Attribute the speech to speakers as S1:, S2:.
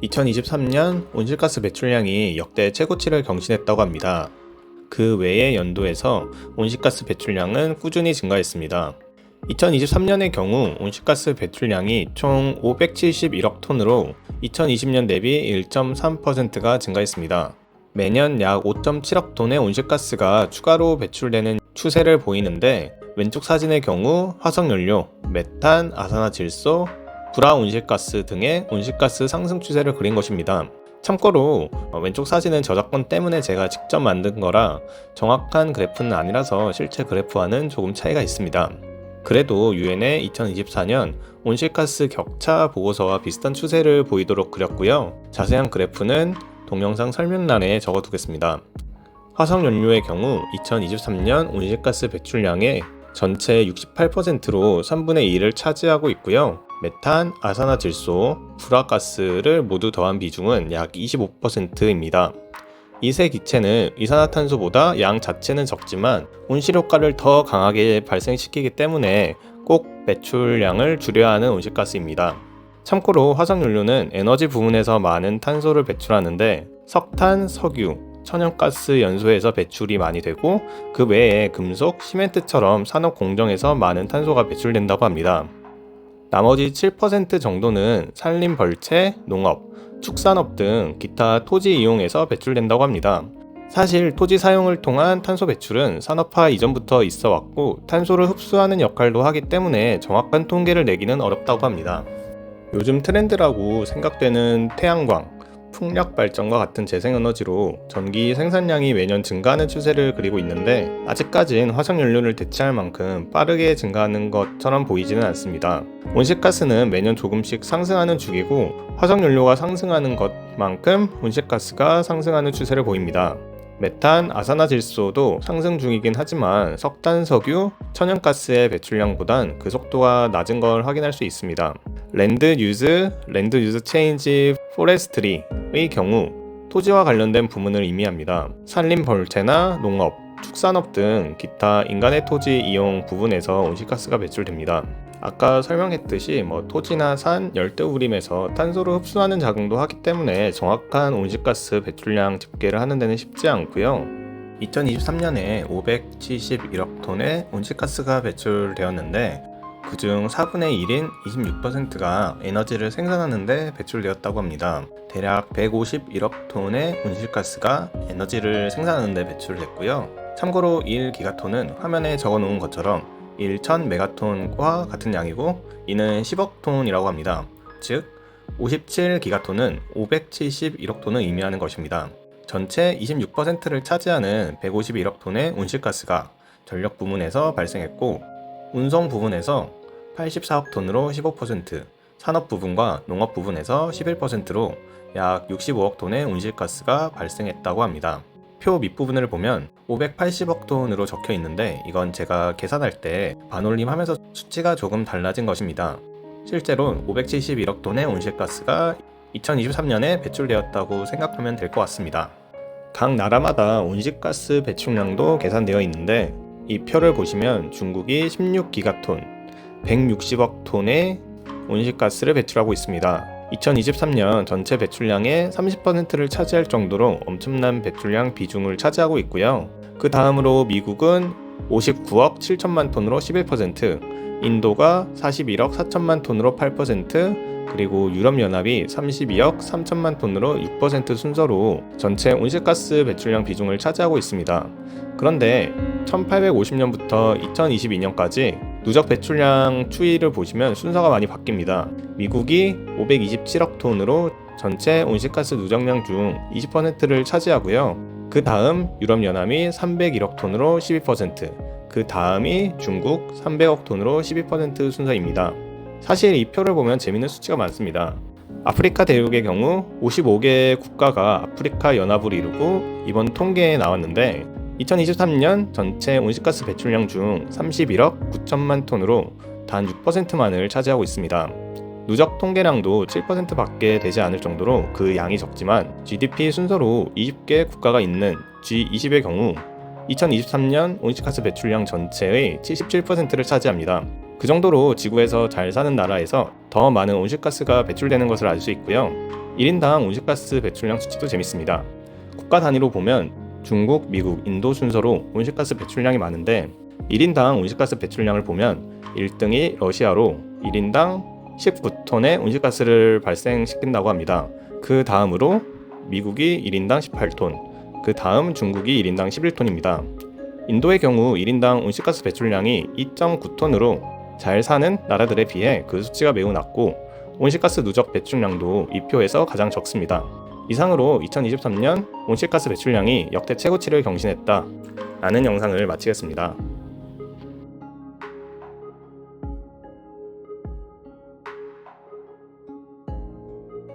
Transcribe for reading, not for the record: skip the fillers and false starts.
S1: 2023년 온실가스 배출량이 역대 최고치를 경신했다고 합니다. 그 외의 연도에서 온실가스 배출량은 꾸준히 증가했습니다. 2023년의 경우 온실가스 배출량이 총 571억 톤으로 2020년 대비 1.3%가 증가했습니다. 매년 약 5.7억 톤의 온실가스가 추가로 배출되는 추세를 보이는데, 왼쪽 사진의 경우 화석연료, 메탄, 아산화질소, 불화온실가스 등의 온실가스 상승 추세를 그린 것입니다. 참고로 왼쪽 사진은 저작권 때문에 제가 직접 만든 거라 정확한 그래프는 아니라서 실제 그래프와는 조금 차이가 있습니다. 그래도 유엔의 2024년 온실가스 격차 보고서와 비슷한 추세를 보이도록 그렸고요. 자세한 그래프는 동영상 설명란에 적어두겠습니다. 화석연료의 경우 2023년 온실가스 배출량의 전체 68%로 3분의 2를 차지하고 있고요. 메탄, 아산화질소, 불화가스를 모두 더한 비중은 약 25%입니다. 이 세 기체는 이산화탄소보다 양 자체는 적지만 온실효과를 더 강하게 발생시키기 때문에 꼭 배출량을 줄여야 하는 온실가스입니다. 참고로 화석연료는 에너지 부문에서 많은 탄소를 배출하는데, 석탄, 석유, 천연가스 연소에서 배출이 많이 되고, 그 외에 금속, 시멘트처럼 산업 공정에서 많은 탄소가 배출된다고 합니다. 나머지 7% 정도는 산림 벌채, 농업, 축산업 등 기타 토지 이용에서 배출된다고 합니다. 사실 토지 사용을 통한 탄소 배출은 산업화 이전부터 있어 왔고, 탄소를 흡수하는 역할도 하기 때문에 정확한 통계를 내기는 어렵다고 합니다. 요즘 트렌드라고 생각되는 태양광, 풍력 발전과 같은 재생에너지로 전기 생산량이 매년 증가하는 추세를 그리고 있는데, 아직까진 화석연료를 대체할 만큼 빠르게 증가하는 것처럼 보이지는 않습니다. 온실가스는 매년 조금씩 상승하는 주기고, 화석연료가 상승하는 것만큼 온실가스가 상승하는 추세를 보입니다. 메탄, 아산화질소도 상승 중이긴 하지만 석탄, 석유, 천연가스의 배출량보단 그 속도가 낮은 걸 확인할 수 있습니다. 랜드 유즈 체인지 포레스트리의 경우 토지와 관련된 부문을 의미합니다. 산림 벌채나 농업, 축산업 등 기타 인간의 토지 이용 부분에서 온실가스가 배출됩니다. 아까 설명했듯이 토지나 산, 열대우림에서 탄소를 흡수하는 작용도 하기 때문에 정확한 온실가스 배출량 집계를 하는 데는 쉽지 않고요. 2023년에 571억 톤의 온실가스가 배출되었는데, 그중 4분의 1인 26%가 에너지를 생산하는 데 배출되었다고 합니다. 대략 151억 톤의 온실가스가 에너지를 생산하는 데 배출됐고요. 참고로 1기가톤은 화면에 적어놓은 것처럼 1000메가톤과 같은 양이고, 이는 10억 톤이라고 합니다. 즉 57기가톤은 571억 톤을 의미하는 것입니다. 전체 26%를 차지하는 151억 톤의 온실가스가 전력 부문에서 발생했고, 운송 부분에서 84억 톤으로 15%, 산업 부분과 농업 부분에서 11%로 약 65억 톤의 온실가스가 발생했다고 합니다. 표 밑부분을 보면 580억 톤으로 적혀 있는데, 이건 제가 계산할 때 반올림하면서 수치가 조금 달라진 것입니다. 실제로 571억 톤의 온실가스가 2023년에 배출되었다고 생각하면 될 것 같습니다. 각 나라마다 온실가스 배출량도 계산되어 있는데, 이 표를 보시면 중국이 16기가톤, 160억 톤의 온실가스를 배출하고 있습니다. 2023년 전체 배출량의 30%를 차지할 정도로 엄청난 배출량 비중을 차지하고 있고요. 그 다음으로 미국은 59억 7천만 톤으로 11%, 인도가 41억 4천만 톤으로 8%, 그리고 유럽연합이 32억 3천만 톤으로 6% 순서로 전체 온실가스 배출량 비중을 차지하고 있습니다. 그런데 1850년부터 2022년까지 누적 배출량 추이를 보시면 순서가 많이 바뀝니다. 미국이 527억 톤으로 전체 온실가스 누적량 중 20%를 차지하고요. 그 다음 유럽연합이 301억 톤으로 12%, 그 다음이 중국 300억 톤으로 12% 순서입니다. 사실 이 표를 보면 재밌는 수치가 많습니다. 아프리카 대륙의 경우 55개 국가가 아프리카 연합을 이루고 이번 통계에 나왔는데, 2023년 전체 온실가스 배출량 중 31억 9천만 톤으로 단 6%만을 차지하고 있습니다. 누적 통계량도 7%밖에 되지 않을 정도로 그 양이 적지만, GDP 순서로 20개 국가가 있는 G20의 경우 2023년 온실가스 배출량 전체의 77%를 차지합니다. 그 정도로 지구에서 잘 사는 나라에서 더 많은 온실가스가 배출되는 것을 알 수 있고요. 1인당 온실가스 배출량 수치도 재밌습니다. 국가 단위로 보면 중국, 미국, 인도 순서로 온실가스 배출량이 많은데 1인당 온실가스 배출량을 보면 1등이 러시아로 1인당 19톤의 온실가스를 발생시킨다고 합니다. 그 다음으로 미국이 1인당 18톤, 그 다음 중국이 1인당 11톤입니다. 인도의 경우 1인당 온실가스 배출량이 2.9톤으로 잘 사는 나라들에 비해 그 수치가 매우 낮고 온실가스 누적 배출량도 이 표에서 가장 적습니다. 이상으로 2023년 온실가스 배출량이 역대 최고치를 경신했다 라는 영상을 마치겠습니다.